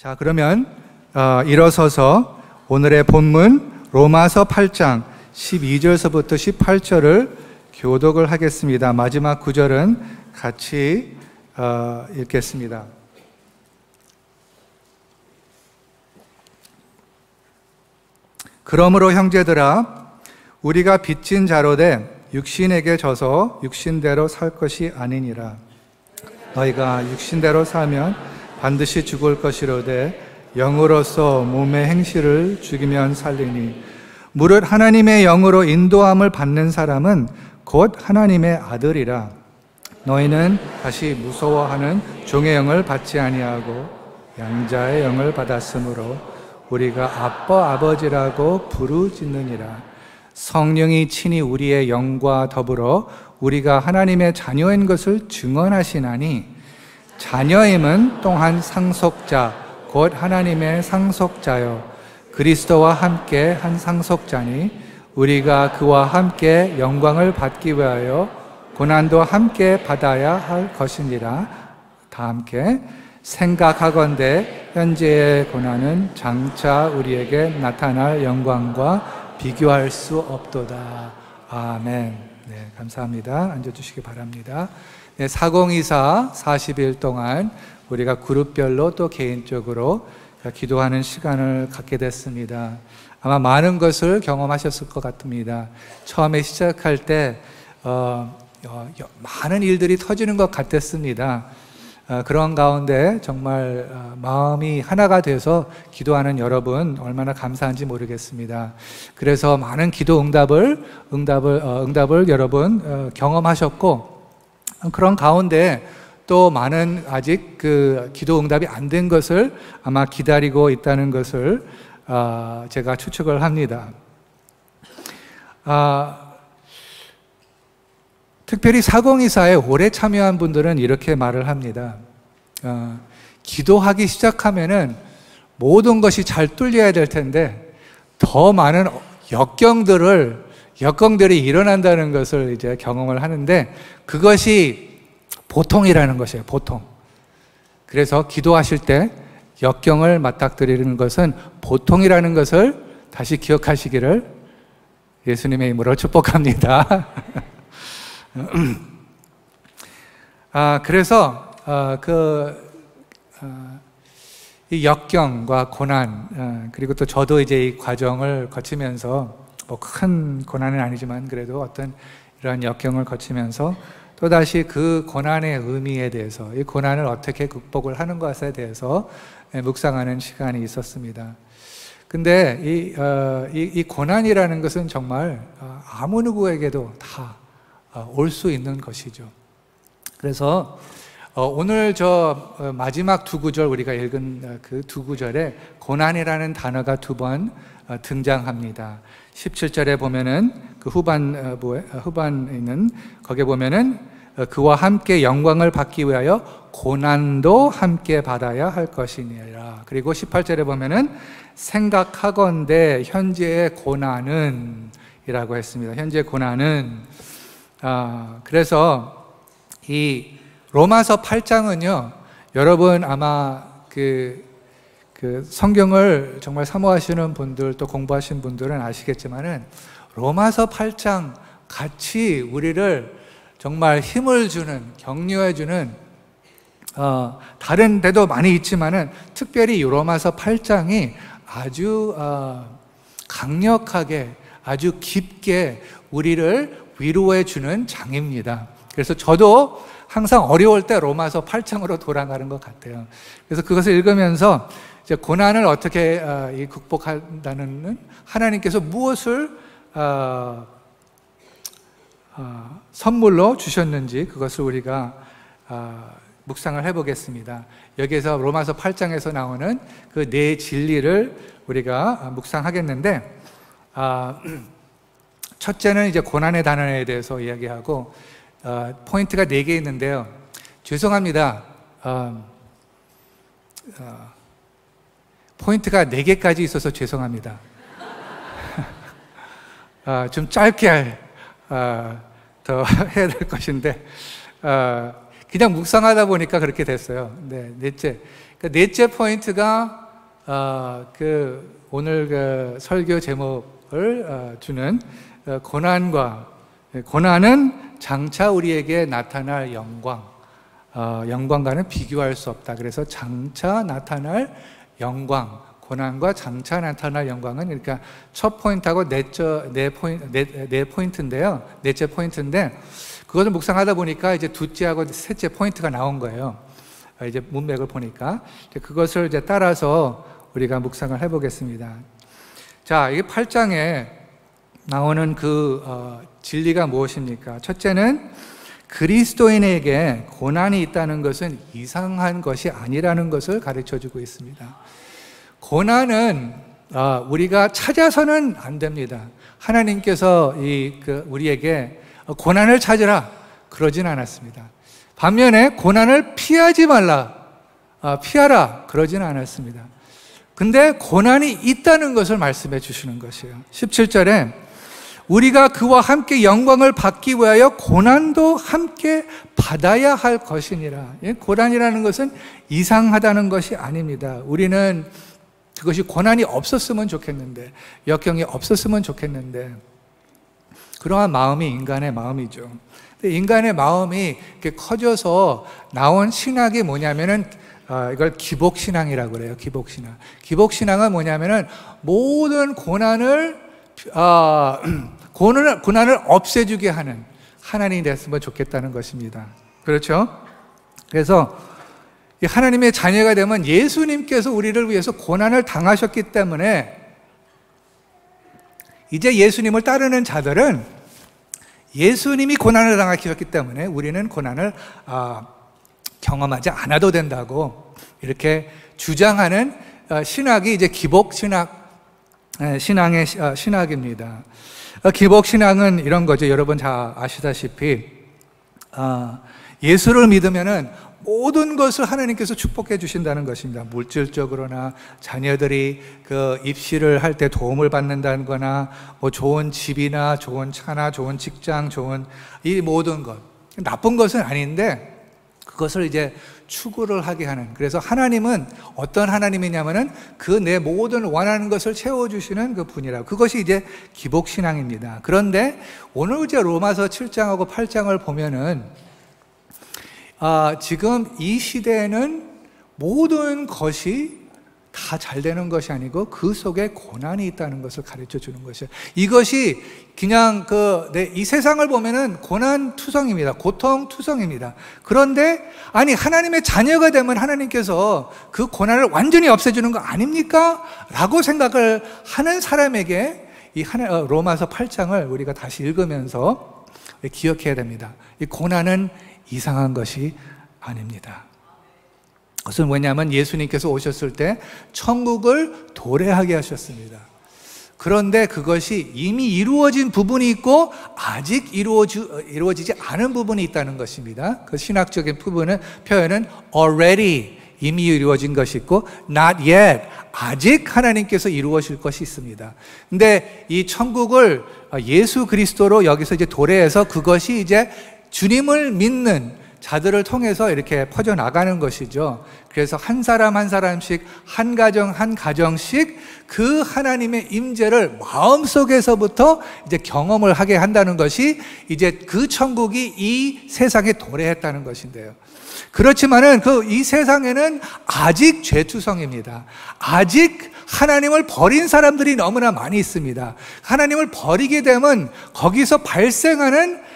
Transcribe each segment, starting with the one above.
자, 그러면 일어서서 오늘의 본문 로마서 8장 12절서부터 18절을 교독을 하겠습니다. 마지막 구절은 같이 읽겠습니다. 그러므로 형제들아, 우리가 빚진 자로 돼 육신에게 져서 육신대로 살 것이 아니니라. 너희가 육신대로 살면 반드시 죽을 것이로되 영으로서 몸의 행실을 죽이면 살리니 무릇 하나님의 영으로 인도함을 받는 사람은 곧 하나님의 아들이라. 너희는 다시 무서워하는 종의 영을 받지 아니하고 양자의 영을 받았으므로 우리가 아빠 아버지라고 부르짖느니라. 성령이 친히 우리의 영과 더불어 우리가 하나님의 자녀인 것을 증언하시나니 자녀임은 또한 상속자 곧 하나님의 상속자요 그리스도와 함께 한 상속자니 우리가 그와 함께 영광을 받기 위하여 고난도 함께 받아야 할 것이니라. 다 함께 생각하건대 현재의 고난은 장차 우리에게 나타날 영광과 비교할 수 없도다. 아멘. 네, 감사합니다. 앉아주시기 바랍니다. 네, 4024 40일 동안 우리가 그룹별로 또 개인적으로 기도하는 시간을 갖게 됐습니다. 아마 많은 것을 경험하셨을 것 같습니다. 처음에 시작할 때 많은 일들이 터지는 것 같았습니다. 그런 가운데 정말 마음이 하나가 돼서 기도하는 여러분 얼마나 감사한지 모르겠습니다. 그래서 많은 기도 응답을 여러분 경험하셨고, 그런 가운데 또 많은 아직 그 기도 응답이 안 된 것을 아마 기다리고 있다는 것을 제가 추측을 합니다. 특별히 4024에 오래 참여한 분들은 이렇게 말을 합니다. 기도하기 시작하면은 모든 것이 잘 뚫려야 될 텐데 더 많은 역경들이 일어난다는 것을 이제 경험을 하는데, 그것이 보통이라는 것이에요. 보통. 그래서 기도하실 때 역경을 맞닥뜨리는 것은 보통이라는 것을 다시 기억하시기를 예수님의 이름으로 축복합니다. 그래서 이 역경과 고난, 그리고 또 저도 이제 이 과정을 거치면서 뭐 큰 고난은 아니지만 그래도 어떤 이런 역경을 거치면서 또다시 그 고난의 의미에 대해서, 이 고난을 어떻게 극복을 하는 것에 대해서 묵상하는 시간이 있었습니다. 근데 이 고난이라는 것은 정말 아무 누구에게도 다 올 수 있는 것이죠. 그래서 오늘 저 마지막 두 구절, 우리가 읽은 그 두 구절에 고난이라는 단어가 두 번 등장합니다. 17절에 보면은 그 후반에 있는 거기에 보면은 그와 함께 영광을 받기 위하여 고난도 함께 받아야 할 것이니라. 그리고 18절에 보면은 생각하건대 현재의 고난은 이라고 했습니다. 현재 고난은 그래서 이 로마서 8장은요, 여러분 아마 그 성경을 정말 사모하시는 분들, 또 공부하신 분들은 아시겠지만은 로마서 8장 같이 우리를 정말 힘을 주는, 격려해 주는 다른 데도 많이 있지만은 특별히 이 로마서 8장이 아주 강력하게, 아주 깊게 우리를 위로해 주는 장입니다. 그래서 저도 항상 어려울 때 로마서 8장으로 돌아가는 것 같아요. 그래서 그것을 읽으면서 이제 고난을 어떻게 극복한다는, 하나님께서 무엇을 선물로 주셨는지 그것을 우리가 묵상을 해보겠습니다. 여기에서 로마서 8장에서 나오는 그 네 진리를 우리가 묵상하겠는데, 첫째는 이제 고난의 단어에 대해서 이야기하고, 포인트가 4개 있는데요. 죄송합니다. 포인트가 4개까지 있어서 죄송합니다. 좀 짧게 더 해야 될 것인데 그냥 묵상하다 보니까 그렇게 됐어요. 네, 넷째, 넷째 포인트가 오늘 그 설교 제목을 주는 고난은 장차 우리에게 나타날 영광, 영광과는 비교할 수 없다. 그래서 장차 나타날 영광, 고난과 장차 나타날 영광은, 그러니까 첫 포인트하고 네 포인트인데요. 넷째 포인트인데, 그것을 묵상하다 보니까 이제 둘째하고 셋째 포인트가 나온 거예요. 이제 문맥을 보니까 그것을 이제 따라서 우리가 묵상을 해보겠습니다. 자, 이게 8장에 나오는 진리가 무엇입니까? 첫째는 그리스도인에게 고난이 있다는 것은 이상한 것이 아니라는 것을 가르쳐주고 있습니다. 고난은 우리가 찾아서는 안 됩니다. 하나님께서 우리에게 고난을 찾으라 그러진 않았습니다. 반면에 고난을 피하지 말라, 피하라 그러진 않았습니다. 근데 고난이 있다는 것을 말씀해 주시는 것이에요. 17절에 우리가 그와 함께 영광을 받기 위하여 고난도 함께 받아야 할 것이니라. 고난이라는 것은 이상하다는 것이 아닙니다. 우리는 그것이 고난이 없었으면 좋겠는데, 역경이 없었으면 좋겠는데, 그러한 마음이 인간의 마음이죠. 근데 인간의 마음이 이렇게 커져서 나온 신학이 뭐냐면은 이걸 기복신앙이라고 그래요. 기복신앙. 기복신앙은 뭐냐면은 모든 고난을 없애주게 하는 하나님이 됐으면 좋겠다는 것입니다. 그렇죠? 그래서 하나님의 자녀가 되면 예수님께서 우리를 위해서 고난을 당하셨기 때문에 이제 예수님을 따르는 자들은 예수님이 고난을 당하셨기 때문에 우리는 고난을 경험하지 않아도 된다고 이렇게 주장하는 신학이 이제 기복신학, 신앙의 신학입니다. 기복신앙은 이런 거죠. 여러분 다 아시다시피 예수를 믿으면은 모든 것을 하나님께서 축복해 주신다는 것입니다. 물질적으로나 자녀들이 입시를 할 때 도움을 받는다는 거나 뭐 좋은 집이나 좋은 차나 좋은 직장, 좋은 이 모든 것, 나쁜 것은 아닌데 그것을 이제 추구를 하게 하는, 그래서 하나님은 어떤 하나님이냐면은 내 모든 원하는 것을 채워주시는 그 분이라고. 그것이 이제 기복신앙입니다. 그런데 오늘 이제 로마서 7장하고 8장을 보면은 지금 이 시대에는 모든 것이 다 잘 되는 것이 아니고 그 속에 고난이 있다는 것을 가르쳐 주는 것이에요. 이것이 그냥 이 세상을 보면은 고난투성입니다. 고통투성입니다. 그런데 하나님의 자녀가 되면 하나님께서 그 고난을 완전히 없애주는 거 아닙니까? 라고 생각을 하는 사람에게 로마서 8장을 우리가 다시 읽으면서 기억해야 됩니다. 이 고난은 이상한 것이 아닙니다. 그것은 뭐냐면 예수님께서 오셨을 때 천국을 도래하게 하셨습니다. 그런데 그것이 이미 이루어진 부분이 있고 아직 이루어지지 않은 부분이 있다는 것입니다. 그 신학적인 표현은 already, 이미 이루어진 것이 있고 not yet, 아직 하나님께서 이루어질 것이 있습니다. 근데 이 천국을 예수 그리스도로 여기서 이제 도래해서 그것이 이제 주님을 믿는 자들을 통해서 이렇게 퍼져나가는 것이죠. 그래서 한 사람 한 사람씩, 한 가정 한 가정씩 그 하나님의 임재를 마음속에서부터 이제 경험을 하게 한다는 것이 이제 그 천국이 이 세상에 도래했다는 것인데요. 그렇지만은 이 세상에는 아직 죄투성입니다. 아직 하나님을 버린 사람들이 너무나 많이 있습니다. 하나님을 버리게 되면 거기서 발생하는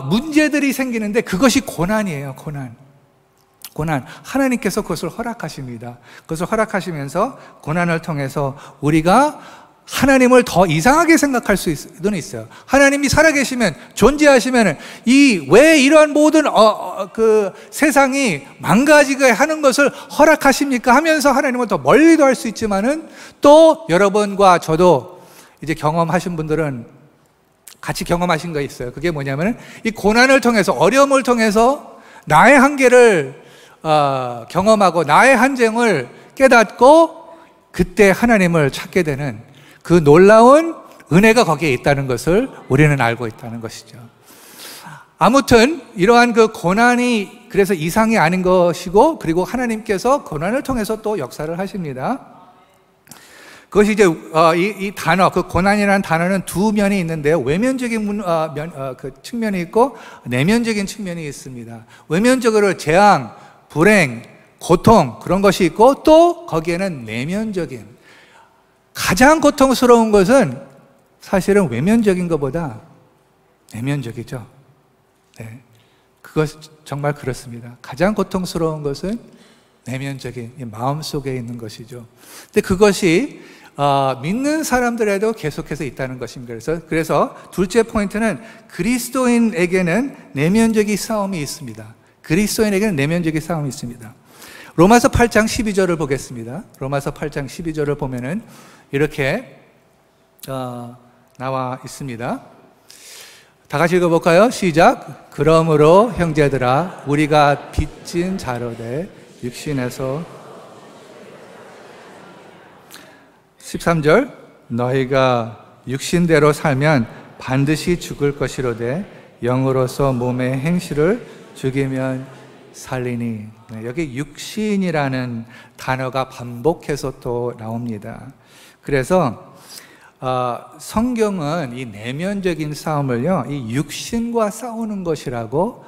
문제들이 생기는데 그것이 고난이에요. 고난. 하나님께서 그것을 허락하십니다. 그것을 허락하시면서 고난을 통해서 우리가 하나님을 더 이상하게 생각할 수는 있어요. 하나님이 살아계시면, 존재하시면 왜 이러한 모든 세상이 망가지게 하는 것을 허락하십니까? 하면서 하나님을 더 멀리도 할 수 있지만은 또 여러분과 저도 이제 경험하신 분들은 같이 경험하신 거 있어요. 그게 뭐냐면 이 고난을 통해서, 어려움을 통해서 나의 한계를 경험하고 나의 한정을 깨닫고 그때 하나님을 찾게 되는 그 놀라운 은혜가 거기에 있다는 것을 우리는 알고 있다는 것이죠. 아무튼 이러한 그 고난이 그래서 이상이 아닌 것이고, 그리고 하나님께서 고난을 통해서 또 역사를 하십니다. 그것이 이제 이 단어, 그 고난이라는 단어는 두 면이 있는데요. 외면적인 그 측면이 있고 내면적인 측면이 있습니다. 외면적으로 재앙, 불행, 고통 그런 것이 있고, 또 거기에는 내면적인, 가장 고통스러운 것은 사실은 외면적인 것보다 내면적이죠. 네, 그것 정말 그렇습니다. 가장 고통스러운 것은 내면적인 이 마음속에 있는 것이죠. 근데 그것이 믿는 사람들에도 계속해서 있다는 것입니다. 그래서 둘째 포인트는 그리스도인에게는 내면적인 싸움이 있습니다. 그리스도인에게는 내면적인 싸움이 있습니다. 로마서 8장 12절을 보겠습니다. 로마서 8장 12절을 보면은 이렇게 나와 있습니다. 다 같이 읽어볼까요? 시작. 그러므로 형제들아, 우리가 빚진 자로되 육신에서 13절, 너희가 육신대로 살면 반드시 죽을 것이로되 영으로서 몸의 행실을 죽이면 살리니. 네, 여기 육신이라는 단어가 반복해서 또 나옵니다. 그래서 성경은 이 내면적인 싸움을요, 이 육신과 싸우는 것이라고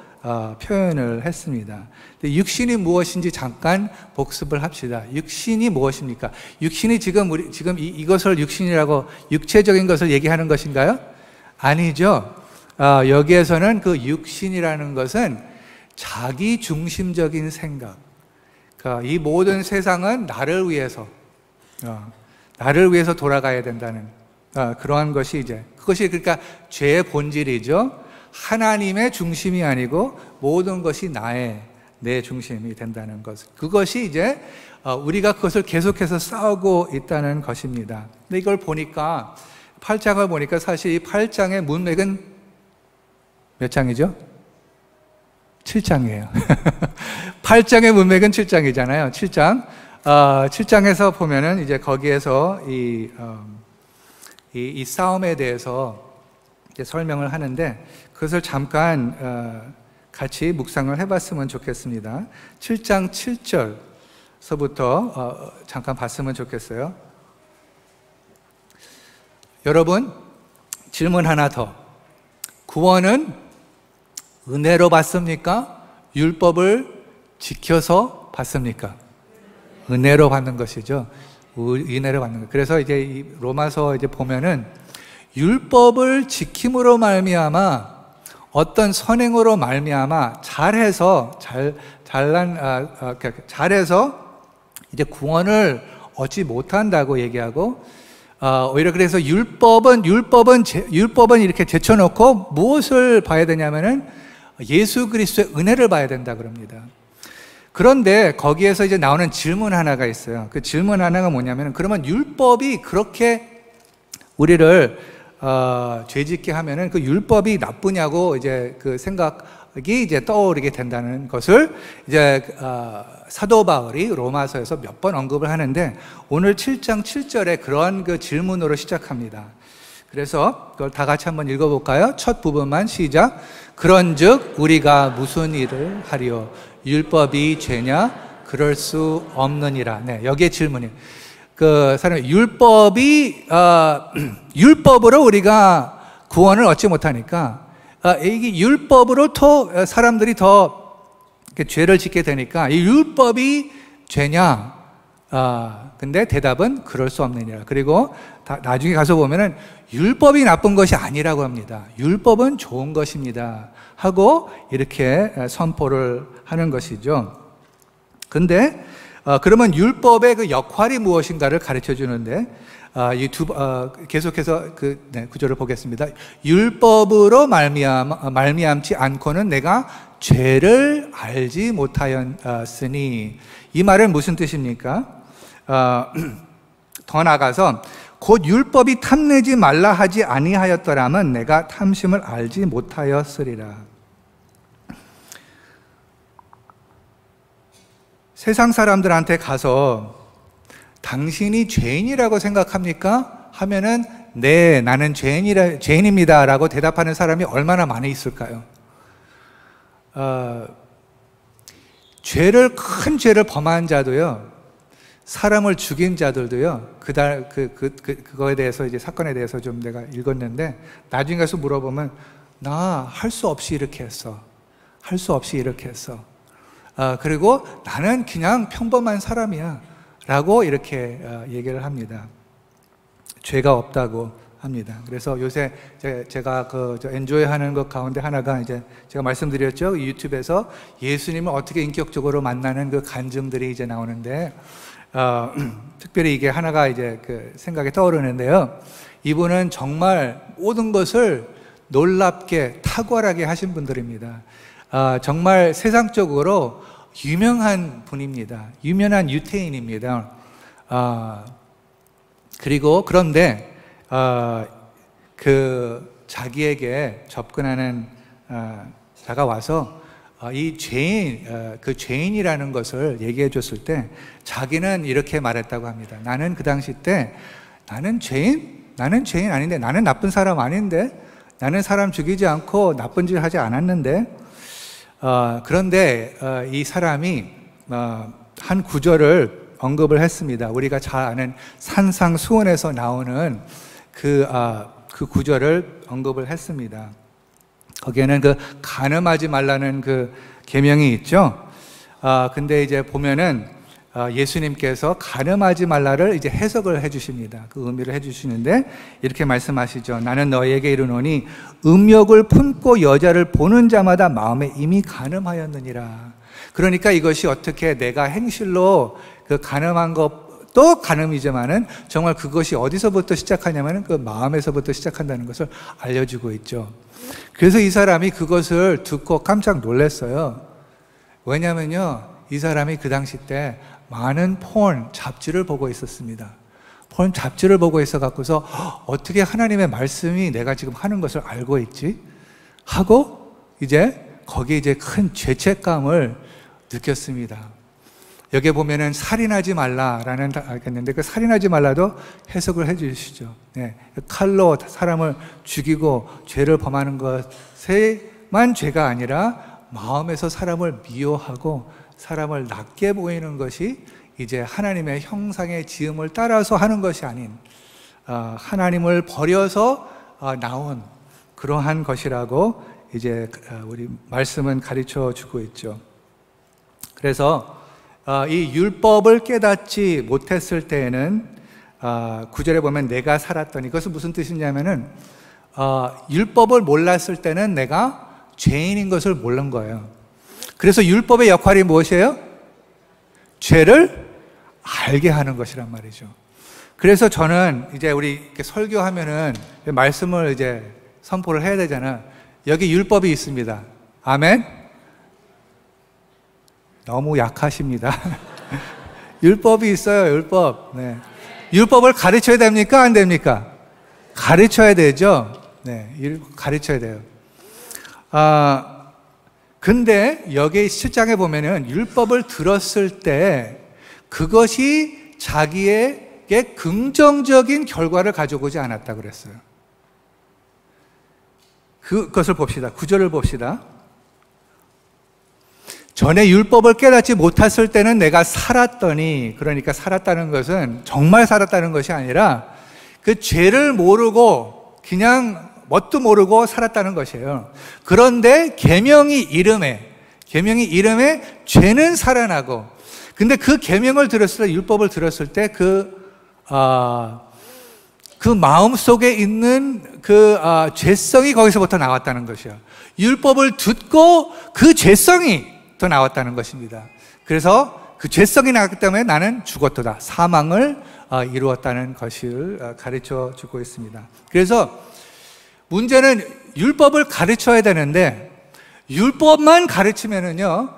표현을 했습니다. 근데 육신이 무엇인지 잠깐 복습을 합시다. 육신이 무엇입니까? 육신이 지금 이것을 육신이라고 육체적인 것을 얘기하는 것인가요? 아니죠. 여기에서는 그 육신이라는 것은 자기 중심적인 생각. 그러니까 이 모든 세상은 나를 위해서 돌아가야 된다는 그러한 것이 이제 그것이 그러니까 죄의 본질이죠. 하나님의 중심이 아니고 모든 것이 내 중심이 된다는 것. 그것이 이제 우리가 그것을 계속해서 싸우고 있다는 것입니다. 근데 이걸 보니까 8장을 보니까 사실 이 8장의 문맥은 몇 장이죠? 7장이에요. 8장의 문맥은 7장이잖아요. 7장. 7장에서 보면은 이제 거기에서 이 싸움에 대해서 이제 설명을 하는데, 그것을 잠깐 같이 묵상을 해봤으면 좋겠습니다. 7장 7절서부터 잠깐 봤으면 좋겠어요. 여러분, 질문 하나 더. 구원은 은혜로 받습니까? 율법을 지켜서 받습니까? 은혜로 받는 것이죠. 은혜로 받는 것. 그래서 이제 이 로마서 이제 보면은 율법을 지킴으로 말미암아, 어떤 선행으로 말미암아 잘해서 이제 구원을 얻지 못한다고 얘기하고, 오히려 그래서 율법은 이렇게 제쳐놓고 무엇을 봐야 되냐면은 예수 그리스도의 은혜를 봐야 된다 그럽니다. 그런데 거기에서 이제 나오는 질문 하나가 있어요. 그 질문 하나가 뭐냐면, 그러면 율법이 그렇게 우리를 죄짓게 하면은 그 율법이 나쁘냐고 이제 그 생각이 이제 떠오르게 된다는 것을 이제 사도 바울이 로마서에서 몇 번 언급을 하는데, 오늘 7장 7절에 그러한 그 질문으로 시작합니다. 그래서 그걸 다 같이 한번 읽어볼까요? 첫 부분만 시작. 그런즉 우리가 무슨 일을 하리요? 율법이 죄냐? 그럴 수 없느니라. 네, 여기에 질문이에요. 그 사람이 율법으로 우리가 구원을 얻지 못하니까, 이게 율법으로 또 사람들이 더 죄를 짓게 되니까 이 율법이 죄냐? 근데 대답은 그럴 수 없느니라. 그리고 나중에 가서 보면은 율법이 나쁜 것이 아니라고 합니다. 율법은 좋은 것입니다 하고 이렇게 선포를 하는 것이죠. 근데 그러면 율법의 그 역할이 무엇인가를 가르쳐 주는데, 계속해서 구절을 보겠습니다. 율법으로 말미암지 않고는 내가 죄를 알지 못하였으니. 이 말은 무슨 뜻입니까? 더 나아가서 곧 율법이 탐내지 말라 하지 아니하였더라면 내가 탐심을 알지 못하였으리라. 세상 사람들한테 가서 당신이 죄인이라고 생각합니까? 하면은 네, 나는 죄인입니다 라고 대답하는 사람이 얼마나 많이 있을까요? 큰 죄를 범한 자도요, 사람을 죽인 자들도요, 그거에 대해서, 이제 사건에 대해서 좀 내가 읽었는데, 나중에 가서 물어보면, 나 할 수 없이 이렇게 했어. 할 수 없이 이렇게 했어. 그리고 나는 그냥 평범한 사람이야. 라고 이렇게 얘기를 합니다. 죄가 없다고 합니다. 그래서 요새 제가 엔조이 하는 것 가운데 하나가, 이제 제가 말씀드렸죠. 유튜브에서 예수님을 어떻게 인격적으로 만나는 그 간증들이 이제 나오는데, 특별히 이게 하나가 이제 그 생각에 떠오르는데요. 이분은 정말 모든 것을 놀랍게 탁월하게 하신 분들입니다. 정말 세상적으로 유명한 분입니다. 유명한 유태인입니다. 그런데 자기에게 접근하는 자가 와서 이 죄인이라는 것을 얘기해 줬을 때 자기는 이렇게 말했다고 합니다. 나는 그 당시 때 나는 죄인 아닌데, 나는 나쁜 사람 아닌데, 나는 사람 죽이지 않고 나쁜 짓 하지 않았는데, 그런데 이 사람이 한 구절을 언급을 했습니다. 우리가 잘 아는 산상수훈에서 나오는 그 구절을 언급을 했습니다. 거기에는 간음하지 말라는 그 계명이 있죠. 근데 이제 보면은 예수님께서 간음하지 말라를 이제 해석을 해주십니다. 그 의미를 해주시는데 이렇게 말씀하시죠. 나는 너희에게 이르노니 음욕을 품고 여자를 보는 자마다 마음에 이미 간음하였느니라. 그러니까 이것이 어떻게 내가 행실로 그 간음한 것도 간음이지만은 정말 그것이 어디서부터 시작하냐면은 그 마음에서부터 시작한다는 것을 알려주고 있죠. 그래서 이 사람이 그것을 듣고 깜짝 놀랐어요. 왜냐면요, 이 사람이 그 당시 때 많은 잡지를 보고 있었습니다. 잡지를 보고 있어 갖고서 어떻게 하나님의 말씀이 내가 지금 하는 것을 알고 있지? 하고 이제 거기에 이제 큰 죄책감을 느꼈습니다. 여기에 보면은 살인하지 말라라는 알겠는데, 그 살인하지 말라도 해석을 해 주시죠. 네. 칼로 사람을 죽이고 죄를 범하는 것에만 죄가 아니라 마음에서 사람을 미워하고 사람을 낮게 보이는 것이 이제 하나님의 형상의 지음을 따라서 하는 것이 아닌, 하나님을 버려서 나온 그러한 것이라고 이제 우리 말씀은 가르쳐 주고 있죠. 그래서 이 율법을 깨닫지 못했을 때에는 9절에 보면 내가 살았더니, 그것은 무슨 뜻이냐면은 율법을 몰랐을 때는 내가 죄인인 것을 모른 거예요. 그래서 율법의 역할이 무엇이에요? 죄를 알게 하는 것이란 말이죠. 그래서 저는 이제 우리 이렇게 설교하면은 말씀을 이제 선포를 해야 되잖아. 여기 율법이 있습니다. 아멘? 너무 약하십니다. 율법이 있어요, 율법. 네. 율법을 가르쳐야 됩니까? 안 됩니까? 가르쳐야 되죠. 네, 가르쳐야 돼요. 근데 여기 7장에 보면은 율법을 들었을 때 그것이 자기에게 긍정적인 결과를 가져오지 않았다고 그랬어요. 그것을 봅시다. 9절을 봅시다. 전에 율법을 깨닫지 못했을 때는 내가 살았더니, 그러니까 살았다는 것은 정말 살았다는 것이 아니라 그 죄를 모르고 그냥 뭣도 모르고 살았다는 것이에요. 그런데 계명이 이름에 죄는 살아나고, 근데 그 계명을 들었을 때, 율법을 들었을 때 그 마음 속에 있는 죄성이 거기서부터 나왔다는 것이에요. 율법을 듣고 그 죄성이 더 나왔다는 것입니다. 그래서 그 죄성이 나왔기 때문에 나는 죽었도다, 사망을 이루었다는 것을 가르쳐 주고 있습니다. 그래서 문제는 율법을 가르쳐야 되는데 율법만 가르치면은요,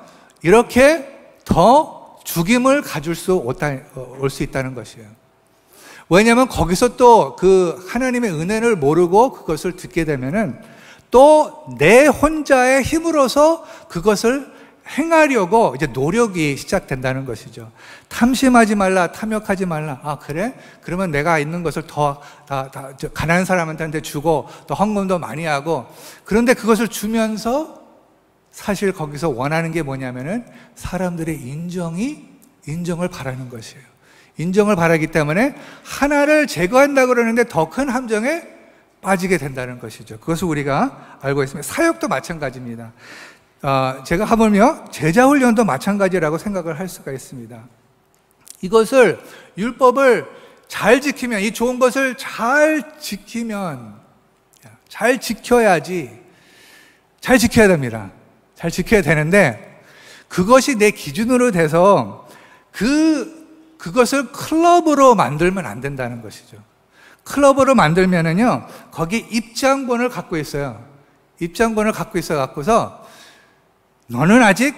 이렇게 더 죽임을 가질 올 수 있다는 것이에요. 왜냐하면 거기서 또 그 하나님의 은혜를 모르고 그것을 듣게 되면은 또 내 혼자의 힘으로서 그것을 행하려고 이제 노력이 시작된다는 것이죠. 탐심하지 말라, 탐욕하지 말라. 그래? 그러면 내가 있는 것을 더 가난한 사람한테 주고 또 헌금도 많이 하고, 그런데 그것을 주면서 사실 거기서 원하는 게 뭐냐면은 사람들의 인정을 바라는 것이에요. 인정을 바라기 때문에 하나를 제거한다 그러는데 더 큰 함정에 빠지게 된다는 것이죠. 그것을 우리가 알고 있습니다. 사역도 마찬가지입니다. 제가 하물며 제자훈련도 마찬가지라고 생각을 할 수가 있습니다. 이것을, 율법을 잘 지키면, 이 좋은 것을 잘 지키면, 잘 지켜야지, 잘 지켜야 됩니다. 잘 지켜야 되는데, 그것이 내 기준으로 돼서 그것을 클럽으로 만들면 안 된다는 것이죠. 클럽으로 만들면은요, 거기 입장권을 갖고 있어요. 입장권을 갖고 있어 갖고서 너는 아직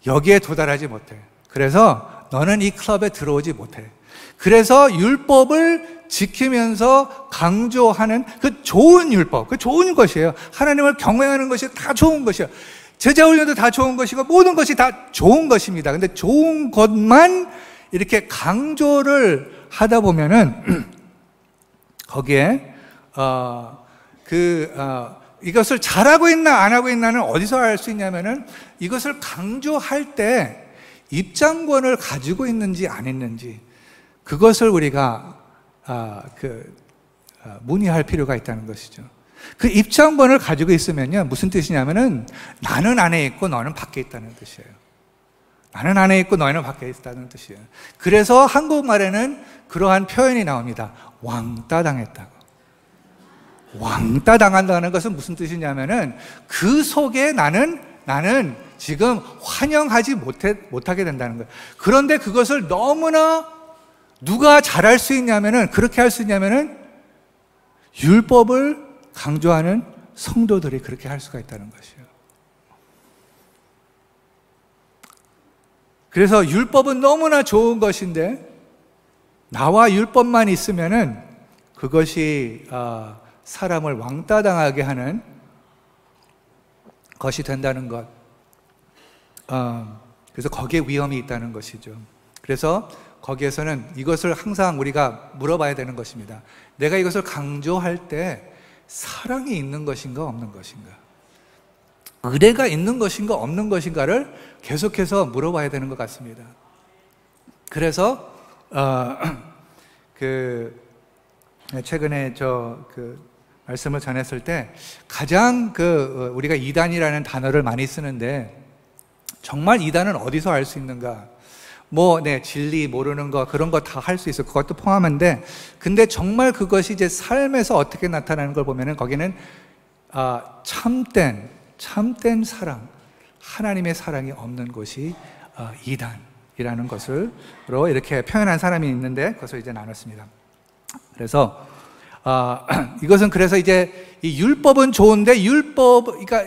여기에 도달하지 못해. 그래서 너는 이 클럽에 들어오지 못해. 그래서 율법을 지키면서 강조하는 그 좋은 율법, 그 좋은 것이에요. 하나님을 경외하는 것이 다 좋은 것이에요. 제자훈련도 다 좋은 것이고 모든 것이 다 좋은 것입니다. 근데 좋은 것만 이렇게 강조를 하다 보면은 거기에 이것을 잘하고 있나 안 하고 있나는 어디서 알 수 있냐면은 이것을 강조할 때 입장권을 가지고 있는지 안 있는지 그것을 우리가 문의할 필요가 있다는 것이죠. 그 입장권을 가지고 있으면요, 무슨 뜻이냐면은 나는 안에 있고 너는 밖에 있다는 뜻이에요. 나는 안에 있고 너희는 밖에 있다는 뜻이에요. 그래서 한국말에는 그러한 표현이 나옵니다. 왕따 당했다고. 왕따 당한다는 것은 무슨 뜻이냐면은 그 속에 나는 지금 환영하지 못하게 된다는 거예요. 그런데 그것을 너무나 누가 잘할 수 있냐면은, 그렇게 할 수 있냐면은 율법을 강조하는 성도들이 그렇게 할 수가 있다는 것이에요. 그래서 율법은 너무나 좋은 것인데 나와 율법만 있으면은 그것이 사람을 왕따당하게 하는 것이 된다는 것. 그래서 거기에 위험이 있다는 것이죠. 그래서 거기에서는 이것을 항상 우리가 물어봐야 되는 것입니다. 내가 이것을 강조할 때 사랑이 있는 것인가 없는 것인가, 의뢰가 있는 것인가 없는 것인가를 계속해서 물어봐야 되는 것 같습니다. 그래서 최근에 말씀을 전했을 때 가장 우리가 이단이라는 단어를 많이 쓰는데 정말 이단은 어디서 알 수 있는가? 진리 모르는 거 그런 거 다 할 수 있어. 그것도 포함한데, 근데 정말 그것이 이제 삶에서 어떻게 나타나는 걸 보면은 거기는 참된 사랑, 하나님의 사랑이 없는 곳이 이단이라는 것으로 이렇게 표현한 사람이 있는데 그것을 이제 나눴습니다. 그래서 이것은 그래서 이제 이 율법은 좋은데 그러니까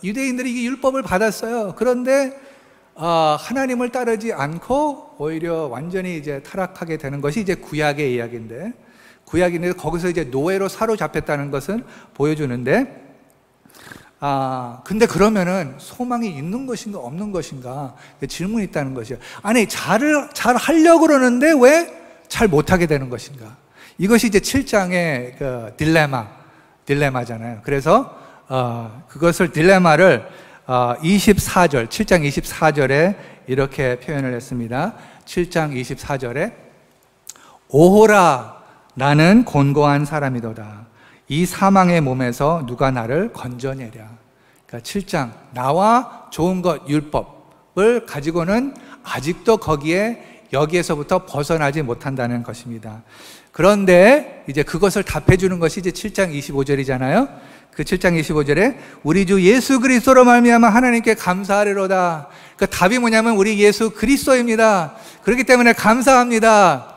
유대인들이 이 율법을 받았어요. 그런데 하나님을 따르지 않고 오히려 완전히 이제 타락하게 되는 것이 이제 구약의 이야기인데, 거기서 이제 노예로 사로잡혔다는 것은 보여주는데, 근데 그러면은 소망이 있는 것인가 없는 것인가 질문이 있다는 것이요. 아니, 잘 하려고 그러는데 왜 잘 못하게 되는 것인가? 이것이 이제 7장의 그 딜레마잖아요. 그래서 그것을 딜레마를 7장 24절에 이렇게 표현을 했습니다. 7장 24절에 오호라, 나는 곤고한 사람이도다. 이 사망의 몸에서 누가 나를 건져내랴. 그러니까 7장, 나와 좋은 것 율법을 가지고는 아직도 여기에서부터 벗어나지 못한다는 것입니다. 그런데 이제 그것을 답해주는 것이 이제 7장 25절이잖아요. 그 7장 25절에 우리 주 예수 그리스도로 말미암아 하나님께 감사하리로다. 그 답이 뭐냐면 우리 예수 그리스도입니다. 그렇기 때문에 감사합니다.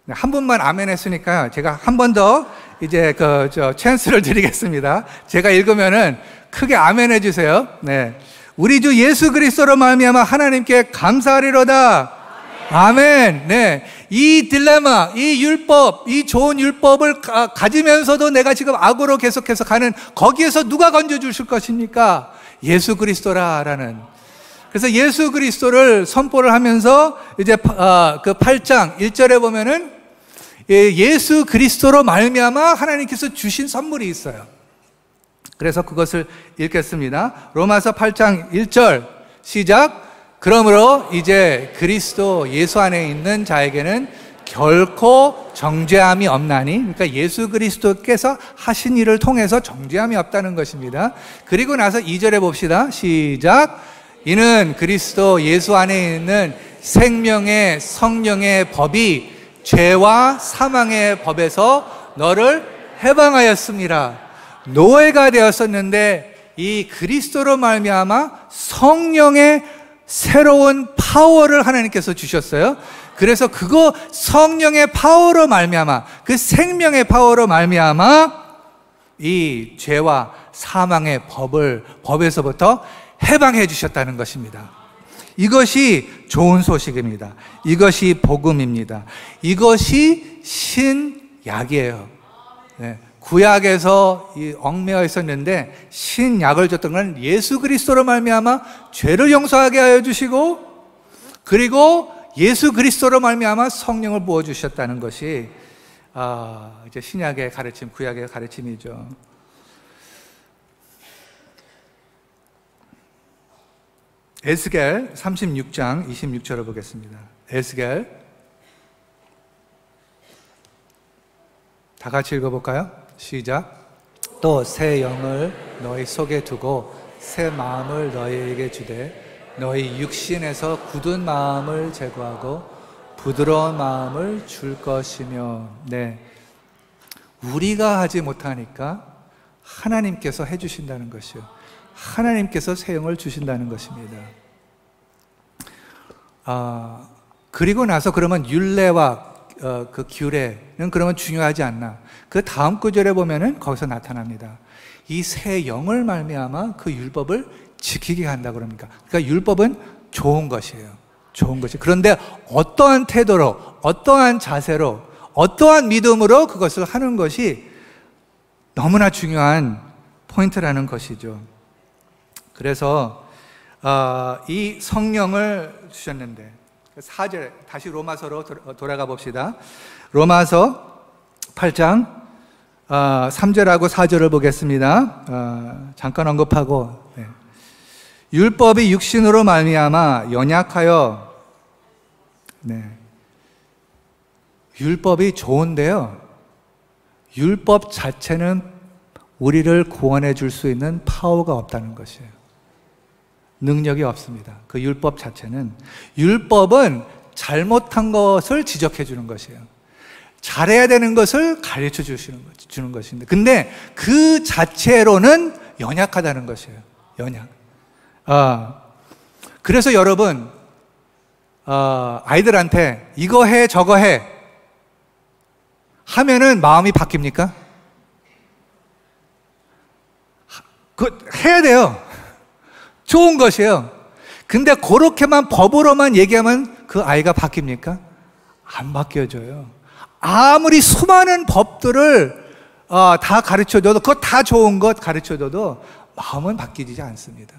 한 분만 아멘 했으니까 제가 한 번 더 이제 찬스를 드리겠습니다. 제가 읽으면은 크게 아멘 해주세요. 네. 우리 주 예수 그리스도로 말미암아 하나님께 감사하리로다. 아멘. 네. 이 딜레마, 이 율법, 이 좋은 율법을 가지면서도 내가 지금 악으로 계속해서 가는 거기에서 누가 건져주실 것입니까? 예수 그리스도라라는. 그래서 예수 그리스도를 선포를 하면서 이제 그 8장 1절에 보면은 예수 그리스도로 말미암아 하나님께서 주신 선물이 있어요. 그래서 그것을 읽겠습니다. 로마서 8장 1절 시작. 그러므로 이제 그리스도 예수 안에 있는 자에게는 결코 정죄함이 없나니, 그러니까 예수 그리스도께서 하신 일을 통해서 정죄함이 없다는 것입니다. 그리고 나서 2절에 봅시다. 시작. 이는 그리스도 예수 안에 있는 생명의 성령의 법이 죄와 사망의 법에서 너를 해방하였습니다. 노예가 되었었는데 이 그리스도로 말미암아 성령의 새로운 파워를 하나님께서 주셨어요. 그래서 그거 성령의 파워로 말미암아, 그 생명의 파워로 말미암아 이 죄와 사망의 법에서부터 해방해 주셨다는 것입니다. 이것이 좋은 소식입니다. 이것이 복음입니다. 이것이 신약이에요. 네. 구약에서 얽매여 있었는데 신약을 줬던 건 예수 그리스도로 말미암아 죄를 용서하게 하여 주시고, 그리고 예수 그리스도로 말미암아 성령을 부어 주셨다는 것이 이제 신약의 가르침, 구약의 가르침이죠. 에스겔 36장 26절을 보겠습니다. 에스겔 다 같이 읽어볼까요? 시작. 또 새 영을 너희 속에 두고 새 마음을 너희에게 주되 너희 육신에서 굳은 마음을 제거하고 부드러운 마음을 줄 것이며. 네, 우리가 하지 못하니까 하나님께서 해주신다는 것이요, 하나님께서 새 영을 주신다는 것입니다. 그리고 나서 그러면 율례와 그 규례는 그러면 중요하지 않나? 그 다음 구절에 보면은 거기서 나타납니다. 이 새 영을 말미암아 그 율법을 지키게 한다고 그럽니까? 그러니까 율법은 좋은 것이에요. 좋은 것이. 그런데 어떠한 태도로, 어떠한 자세로, 어떠한 믿음으로 그것을 하는 것이 너무나 중요한 포인트라는 것이죠. 그래서 이 성령을 주셨는데 4절, 다시 로마서로 돌아가 봅시다. 로마서 8장 3절하고 4절을 보겠습니다. 잠깐 언급하고, 네. 율법이 육신으로 말미암아 연약하여, 네. 율법이 좋은데요, 율법 자체는 우리를 구원해 줄 수 있는 파워가 없다는 것이에요. 능력이 없습니다. 그 율법 자체는. 율법은 잘못한 것을 지적해 주는 것이에요. 잘해야 되는 것을 가르쳐 주는 것인데, 근데 그 자체로는 연약하다는 것이에요. 연약. 그래서 여러분, 아이들한테 이거 해, 저거 해 하면은 마음이 바뀝니까? 해야 돼요. 좋은 것이에요. 근데 그렇게만 법으로만 얘기하면 그 아이가 바뀝니까? 안 바뀌어져요. 아무리 수많은 법들을 다 가르쳐줘도, 그거 다 좋은 것 가르쳐줘도 마음은 바뀌지 않습니다.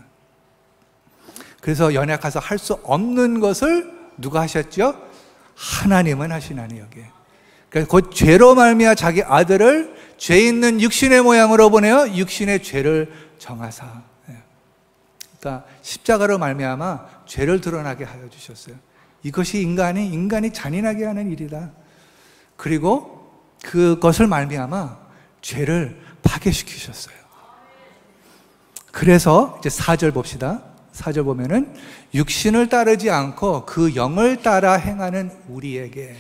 그래서 연약해서 할 수 없는 것을 누가 하셨죠? 하나님은 하시나니 여기에. 그러니까 곧 죄로 말미암아 자기 아들을 죄 있는 육신의 모양으로 보내어 육신의 죄를 정하사. 그러니까 십자가로 말미암아 죄를 드러나게 하여 주셨어요. 이것이 인간이 잔인하게 하는 일이다. 그리고 그것을 말미암아 죄를 파괴시키셨어요. 그래서 이제 4절 봅시다. 4절 보면은 육신을 따르지 않고 그 영을 따라 행하는 우리에게.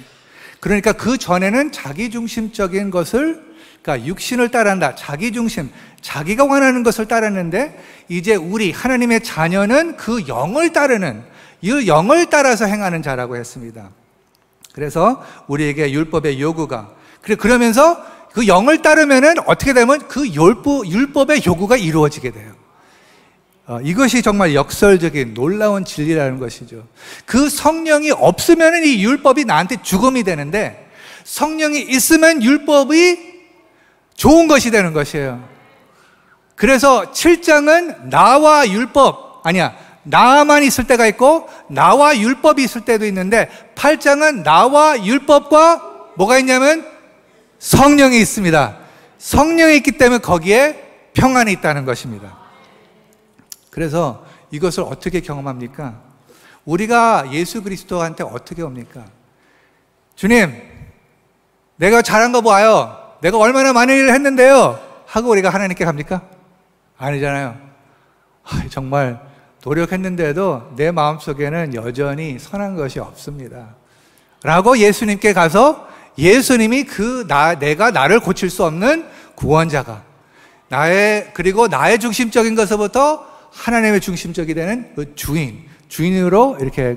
그러니까 그 전에는 자기중심적인 것을, 그러니까 육신을 따른다, 자기중심, 자기가 원하는 것을 따랐는데, 이제 우리 하나님의 자녀는 그 영을 따르는, 이 영을 따라서 행하는 자라고 했습니다. 그래서 우리에게 율법의 요구가, 그러면서 그 영을 따르면은 어떻게 되면 그 율법의 요구가 이루어지게 돼요. 이것이 정말 역설적인 놀라운 진리라는 것이죠. 그 성령이 없으면 이 율법이 나한테 죽음이 되는데, 성령이 있으면 율법이 좋은 것이 되는 것이에요. 그래서 7장은 나와 율법, 나만 있을 때가 있고 나와 율법이 있을 때도 있는데, 8장은 나와 율법과 뭐가 있냐면 성령이 있습니다. 성령이 있기 때문에 거기에 평안이 있다는 것입니다. 그래서 이것을 어떻게 경험합니까? 우리가 예수 그리스도한테 어떻게 옵니까? 주님, 내가 잘한 거 봐요. 내가 얼마나 많은 일을 했는데요. 하고 우리가 하나님께 갑니까? 아니잖아요. 정말 노력했는데도 내 마음속에는 여전히 선한 것이 없습니다. 라고 예수님께 가서 예수님이 내가 나를 고칠 수 없는 구원자가 그리고 나의 중심적인 것부터 하나님의 중심적이 되는 그 주인으로 이렇게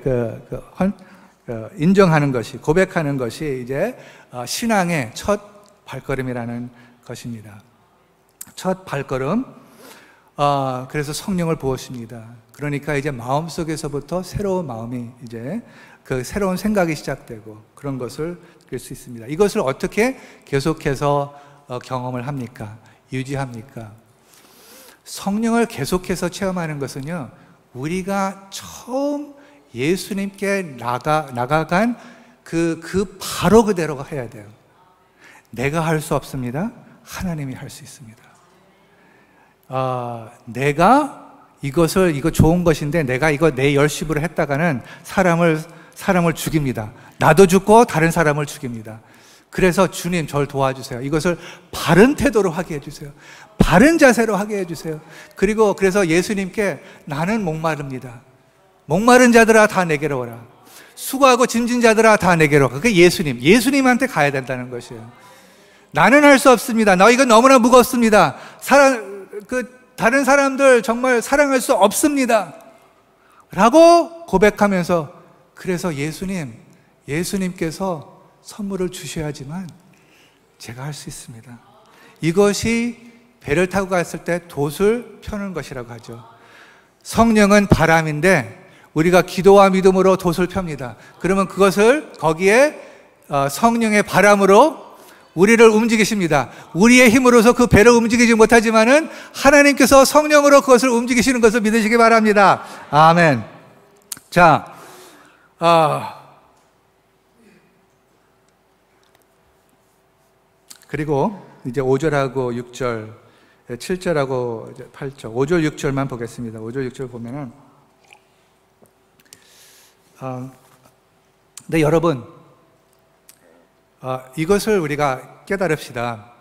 인정하는 것이, 고백하는 것이 이제 신앙의 첫 발걸음이라는 것입니다. 첫 발걸음. 그래서 성령을 부으십니다. 그러니까 이제 마음속에서부터 새로운 마음이 이제 그 새로운 생각이 시작되고 그런 것을 느낄 수 있습니다. 이것을 어떻게 계속해서 경험을 합니까? 유지합니까? 성령을 계속해서 체험하는 것은요, 우리가 처음 예수님께 나가간 바로 그대로 해야 돼요. 내가 할 수 없습니다. 하나님이 할 수 있습니다. 내가 이거 좋은 것인데 내가 이거 내 열심으로 했다가는 사람을 죽입니다. 나도 죽고 다른 사람을 죽입니다. 그래서 주님 저를 도와주세요. 이것을 바른 태도로 하게 해주세요. 바른 자세로 하게 해주세요. 그래서 예수님께 나는 목마릅니다. 목마른 자들아 다 내게로 오라. 수고하고 짐진 자들아 다 내게로 오라. 그게 예수님한테 가야 된다는 것이에요. 나는 할 수 없습니다. 너희가 너무나 무겁습니다. 다른 사람들 정말 사랑할 수 없습니다. 라고 고백하면서, 그래서 예수님께서 선물을 주셔야지만 제가 할 수 있습니다. 이것이 배를 타고 갔을 때 돛을 펴는 것이라고 하죠. 성령은 바람인데 우리가 기도와 믿음으로 돛을 펴니다. 그러면 거기에 성령의 바람으로 우리를 움직이십니다. 우리의 힘으로서 그 배를 움직이지 못하지만은 하나님께서 성령으로 그것을 움직이시는 것을 믿으시기 바랍니다. 아멘. 자, 그리고 이제 5절하고 6절, 7절하고 8절, 5절, 6절만 보겠습니다. 5절, 6절 보면은, 근데 여러분, 이것을 우리가 깨달읍시다.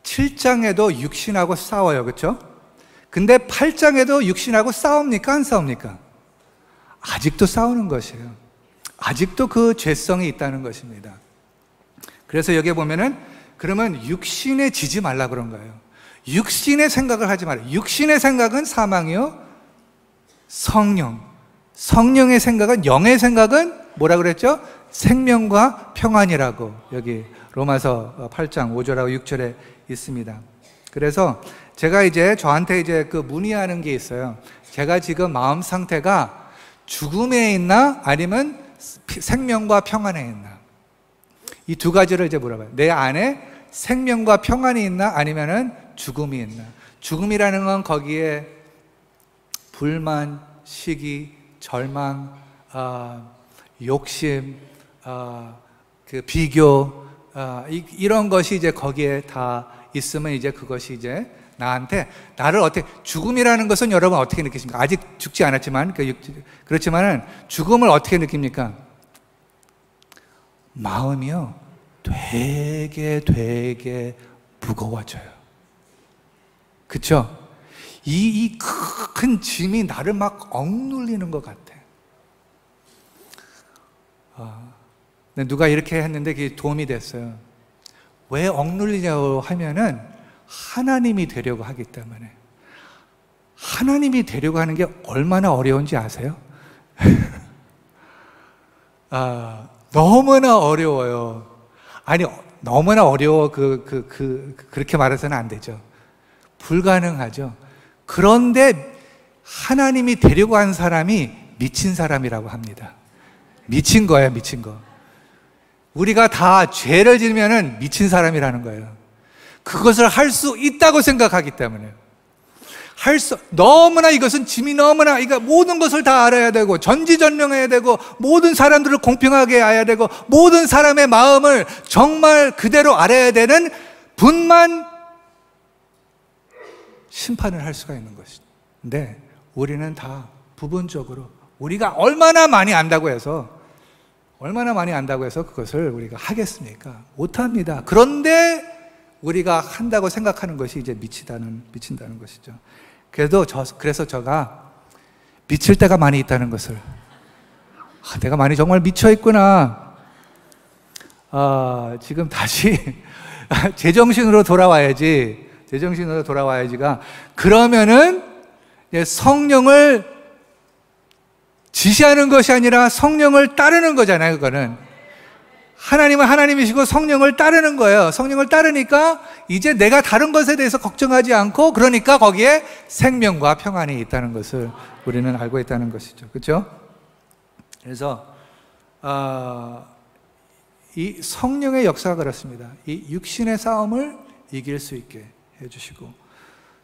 7장에도 육신하고 싸워요. 그렇죠? 근데 8장에도 육신하고 싸웁니까? 안 싸웁니까? 아직도 싸우는 것이에요. 아직도 그 죄성이 있다는 것입니다. 그래서 여기 보면은, 그러면 육신에 지지 말라 그런 거예요. 육신의 생각을 하지 말아요. 육신의 생각은 사망이요, 성령의 생각은, 영의 생각은 뭐라 그랬죠? 생명과 평안이라고 여기 로마서 8장 5절하고 6절에 있습니다. 그래서 제가 이제 저한테 이제 문의하는 게 있어요. 제가 지금 마음 상태가 죽음에 있나 아니면 생명과 평안에 있나? 이 두 가지를 이제 물어봐요. 내 안에 생명과 평안이 있나 아니면은 죽음이 있나? 죽음이라는 건 거기에 불만, 시기, 절망, 욕심, 비교, 이런 것이 이제 거기에 다 있으면 이제 그것이 이제 나를 어떻게, 죽음이라는 것은 여러분 어떻게 느끼십니까? 아직 죽지 않았지만, 그렇지만은 죽음을 어떻게 느낍니까? 마음이요, 되게 무거워져요. 그쵸? 이 큰 짐이 나를 막 억눌리는 것 같아. 누가 이렇게 했는데 그게 도움이 됐어요. 왜 억눌리냐고 하면은 하나님이 되려고 하기 때문에. 하나님이 되려고 하는 게 얼마나 어려운지 아세요? 너무나 어려워요. 아니, 너무나 어려워. 그렇게 말해서는 안 되죠. 불가능하죠. 그런데 하나님이 되려고 한 사람이 미친 사람이라고 합니다. 미친 거예요, 미친 거. 우리가 다 죄를 지으면은 미친 사람이라는 거예요. 그것을 할 수 있다고 생각하기 때문에. 너무나 이것은 짐이 너무나, 모든 것을 다 알아야 되고, 전지전능해야 되고, 모든 사람들을 공평하게 해야 되고, 모든 사람의 마음을 정말 그대로 알아야 되는 분만 심판을 할 수가 있는 것인데, 우리는 다 부분적으로 우리가 얼마나 많이 안다고 해서 그것을 우리가 하겠습니까? 못합니다. 그런데 우리가 한다고 생각하는 것이 이제 미친다는 것이죠. 그래서 제가 미칠 때가 많이 있다는 것을, 내가 많이 정말 미쳐 있구나. 지금 다시 제정신으로 돌아와야지가, 그러면은 성령을 지시하는 것이 아니라 성령을 따르는 거잖아요. 그거는 하나님은 하나님이시고 성령을 따르는 거예요. 성령을 따르니까 이제 내가 다른 것에 대해서 걱정하지 않고, 그러니까 거기에 생명과 평안이 있다는 것을 우리는 알고 있다는 것이죠. 그렇죠? 그래서 이 성령의 역사가 그렇습니다. 이 육신의 싸움을 이길 수 있게 해주시고,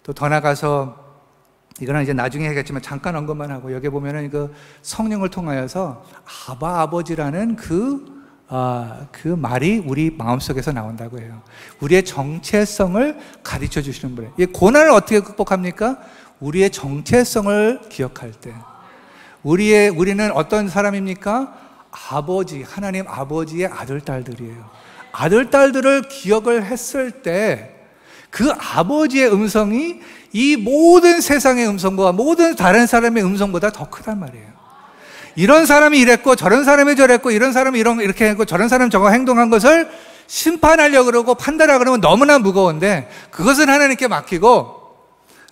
또 더 나가서 이거는 이제 나중에 하겠지만 잠깐 언급만 하고, 여기 보면은 그 성령을 통하여서 아바 아버지라는 그 말이 우리 마음속에서 나온다고 해요. 우리의 정체성을 가르쳐 주시는 분이에요. 이 고난을 어떻게 극복합니까? 우리의 정체성을 기억할 때. 우리는 어떤 사람입니까? 하나님 아버지의 아들, 딸들이에요. 아들, 딸들을 기억을 했을 때 그 아버지의 음성이 이 모든 세상의 음성과 모든 다른 사람의 음성보다 더 크단 말이에요. 이런 사람이 이랬고 저런 사람이 저랬고 이런 사람이 이렇게 했고 저런 사람이 저거 행동한 것을 심판하려고 그러고 판단하려고 그러면 너무나 무거운데, 그것은 하나님께 맡기고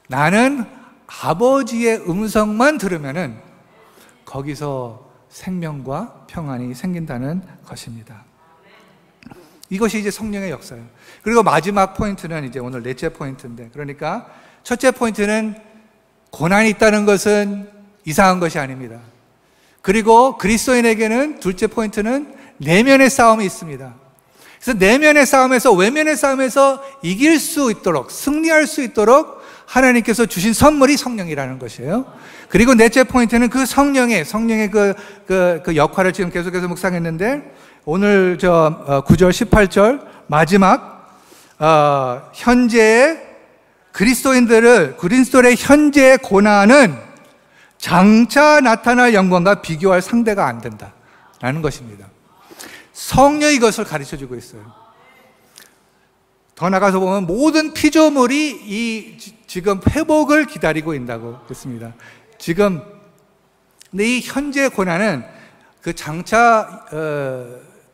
나는 아버지의 음성만 들으면은 거기서 생명과 평안이 생긴다는 것입니다. 이것이 이제 성령의 역사예요. 그리고 마지막 포인트는 이제 오늘 넷째 포인트인데, 그러니까 첫째 포인트는 고난이 있다는 것은 이상한 것이 아닙니다. 그리고 그리스도인에게는 둘째 포인트는 내면의 싸움이 있습니다. 그래서 내면의 싸움에서, 외면의 싸움에서 이길 수 있도록, 승리할 수 있도록 하나님께서 주신 선물이 성령이라는 것이에요. 그리고 넷째 포인트는 그 성령의 그 역할을 지금 계속해서 묵상했는데, 오늘 9절 18절 마지막 현재의 그리스도인들의 현재의 고난은 장차 나타날 영광과 비교할 상대가 안 된다라는 것입니다. 성령이 이것을 가르쳐주고 있어요. 더 나가서 보면 모든 피조물이 지금 회복을 기다리고 있다고 했습니다. 근데 이 현재의 고난은 그 장차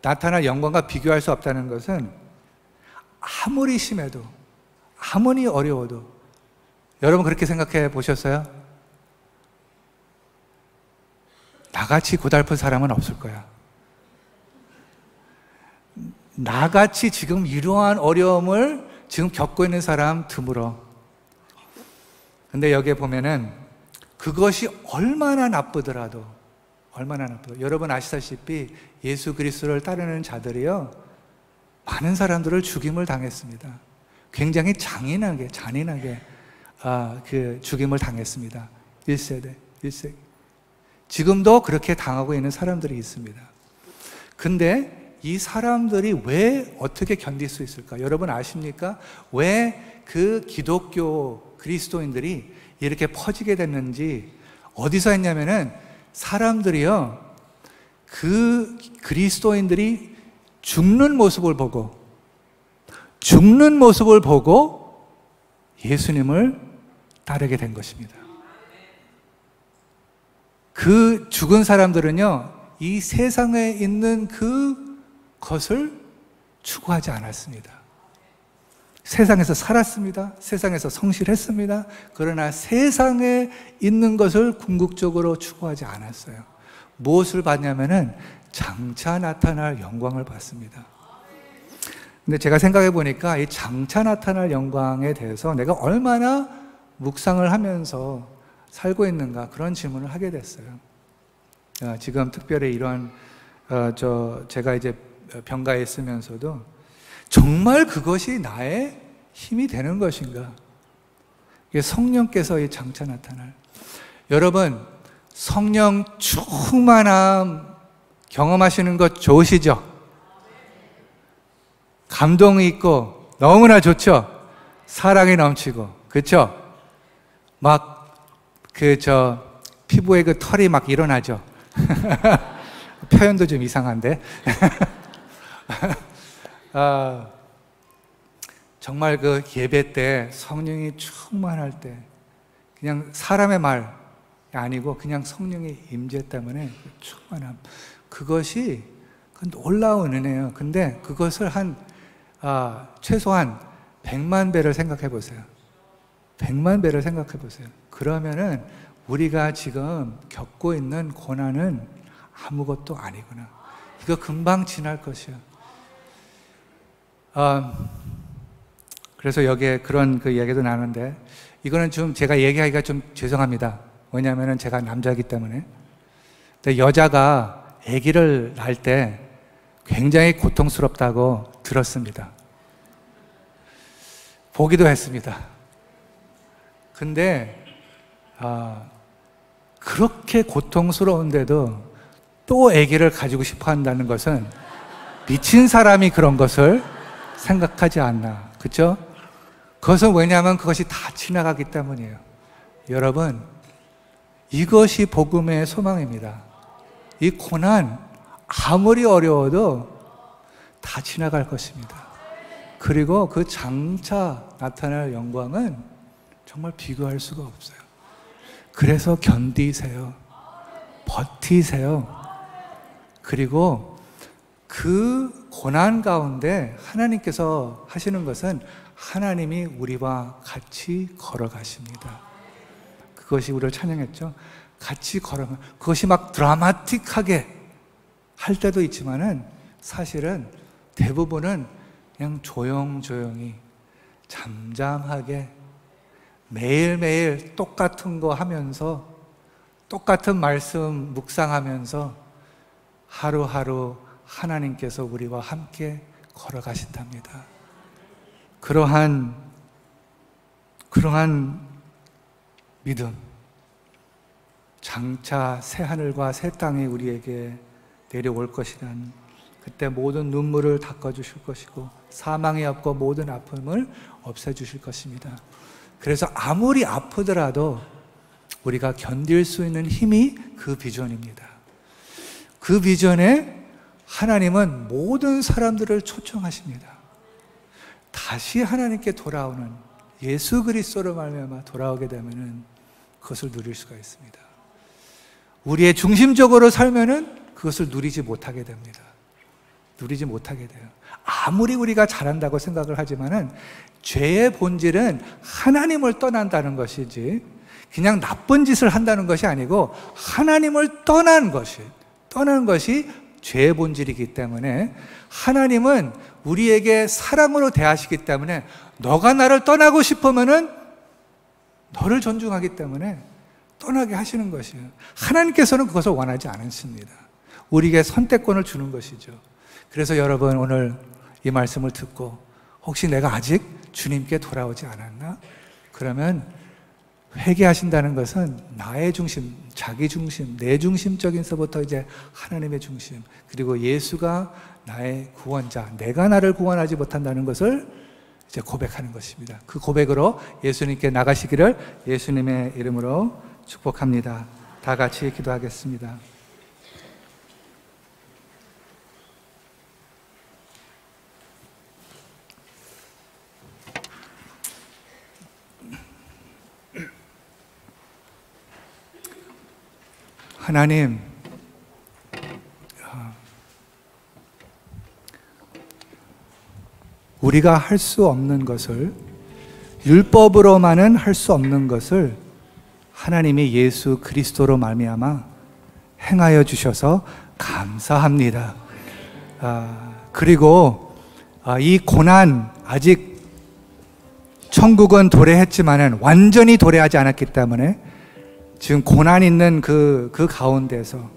나타날 영광과 비교할 수 없다는 것은, 아무리 심해도, 아무리 어려워도, 여러분 그렇게 생각해 보셨어요? 나같이 고달픈 사람은 없을 거야. 나같이 지금 이러한 어려움을 지금 겪고 있는 사람 드물어. 근데 여기에 보면은 그것이 얼마나 나쁘더라도, 여러분 아시다시피 예수 그리스도를 따르는 자들이요, 많은 사람들을 죽임을 당했습니다. 굉장히 잔인하게 그 죽임을 당했습니다. 1세대. 지금도 그렇게 당하고 있는 사람들이 있습니다. 근데 이 사람들이 왜 어떻게 견딜 수 있을까? 여러분 아십니까? 왜 그 기독교 그리스도인들이 이렇게 퍼지게 됐는지, 어디서 했냐면은 사람들이요, 그 그리스도인들이 죽는 모습을 보고 예수님을 따르게 된 것입니다. 그 죽은 사람들은요, 이 세상에 있는 그것을 추구하지 않았습니다. 세상에서 살았습니다. 세상에서 성실했습니다. 그러나 세상에 있는 것을 궁극적으로 추구하지 않았어요. 무엇을 받냐면은 장차 나타날 영광을 받습니다. 근데 제가 생각해 보니까 이 장차 나타날 영광에 대해서 내가 얼마나 묵상을 하면서 살고 있는가, 그런 질문을 하게 됐어요. 지금 특별히 이런 제가 이제 병가에 있으면서도 정말 그것이 나의 힘이 되는 것인가? 이게 성령께서 이 장차 나타날, 여러분 성령 충만함 경험하시는 것 좋으시죠? 감동이 있고 너무나 좋죠? 사랑이 넘치고, 그렇죠? 막 피부에 그 털이 막 일어나죠. 표현도 좀 이상한데. 정말 그 예배 때 성령이 충만할 때 그냥 사람의 말 아니고 그냥 성령의 임재 때문에 충만함, 그것이 놀라운 은혜예요. 근데 그것을 최소한 100만 배를 생각해 보세요. 100만 배를 생각해 보세요. 그러면은 우리가 지금 겪고 있는 고난은 아무것도 아니구나. 이거 금방 지날 것이야. 그래서 여기에 그런 그 얘기도 나누는데, 이거는 좀 제가 얘기하기가 좀 죄송합니다. 왜냐하면 제가 남자이기 때문에. 근데 여자가 아기를 낳을 때 굉장히 고통스럽다고 들었습니다. 보기도 했습니다. 근데 그렇게 고통스러운데도 또 아기를 가지고 싶어 한다는 것은 미친 사람이 그런 것을 생각하지 않나. 그렇죠? 그것은 왜냐하면 그것이 다 지나가기 때문이에요. 여러분, 이것이 복음의 소망입니다. 이 고난 아무리 어려워도 다 지나갈 것입니다. 그리고 그 장차 나타날 영광은 정말 비교할 수가 없어요. 그래서 견디세요. 버티세요. 그리고 그 고난 가운데 하나님께서 하시는 것은 하나님이 우리와 같이 걸어가십니다. 그것이 우리를 찬양했죠. 같이 걸어가. 그것이 막 드라마틱하게 할 때도 있지만은 사실은 대부분은 그냥 조용조용히 잠잠하게 매일매일 똑같은 거 하면서 똑같은 말씀 묵상하면서 하루하루 하나님께서 우리와 함께 걸어가신답니다. 그러한 믿음, 장차 새 하늘과 새 땅이 우리에게 내려올 것이란, 그때 모든 눈물을 닦아주실 것이고 사망이 없고 모든 아픔을 없애주실 것입니다. 그래서 아무리 아프더라도 우리가 견딜 수 있는 힘이 그 비전입니다. 그 비전에 하나님은 모든 사람들을 초청하십니다. 다시 하나님께 돌아오는 예수 그리스도로 말미암아 돌아오게 되면은 그것을 누릴 수가 있습니다. 우리의 중심적으로 살면은 그것을 누리지 못하게 됩니다. 누리지 못하게 돼요. 아무리 우리가 잘한다고 생각을 하지만은 죄의 본질은 하나님을 떠난다는 것이지 그냥 나쁜 짓을 한다는 것이 아니고 하나님을 떠난 것이 죄의 본질이기 때문에 하나님은 우리에게 사랑으로 대하시기 때문에 너가 나를 떠나고 싶으면은 너를 존중하기 때문에 떠나게 하시는 것이에요. 하나님께서는 그것을 원하지 않으십니다. 우리에게 선택권을 주는 것이죠. 그래서 여러분, 오늘 이 말씀을 듣고 혹시 내가 아직 주님께 돌아오지 않았나? 그러면 회개하신다는 것은 나의 중심, 자기 중심, 내 중심적인서부터 이제 하나님의 중심, 그리고 예수가 나의 구원자, 내가 나를 구원하지 못한다는 것을 이제 고백하는 것입니다. 그 고백으로 예수님께 나가시기를 예수님의 이름으로 축복합니다. 다 같이 기도하겠습니다. 하나님, 우리가 할 수 없는 것을, 율법으로만은 할 수 없는 것을 하나님이 예수 그리스도로 말미암아 행하여 주셔서 감사합니다. 그리고 이 고난, 아직 천국은 도래했지만은 완전히 도래하지 않았기 때문에 지금 고난 있는 그 가운데서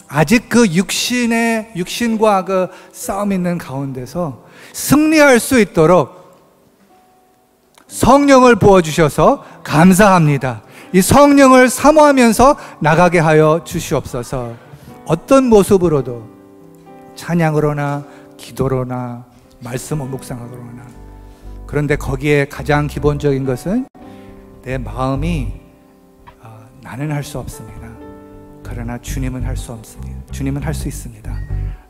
아직 그 육신과 그 싸움 있는 가운데서 승리할 수 있도록 성령을 부어주셔서 감사합니다. 이 성령을 사모하면서 나가게 하여 주시옵소서. 어떤 모습으로도 찬양으로나 기도로나 말씀 묵상으로나, 그런데 거기에 가장 기본적인 것은 내 마음이 나는 할 수 없습니다. 그러나 주님은 할 수 없습니다. 주님은 할 수 있습니다.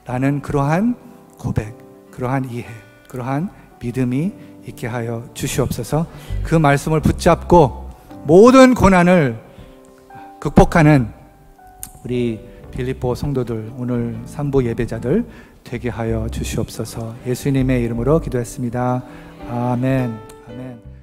라는 그러한 고백, 그러한 이해, 그러한 믿음이 있게 하여 주시옵소서. 그 말씀을 붙잡고 모든 고난을 극복하는 우리 빌립보 성도들, 오늘 3부 예배자들 되게 하여 주시옵소서. 예수님의 이름으로 기도했습니다. 아멘. 아멘.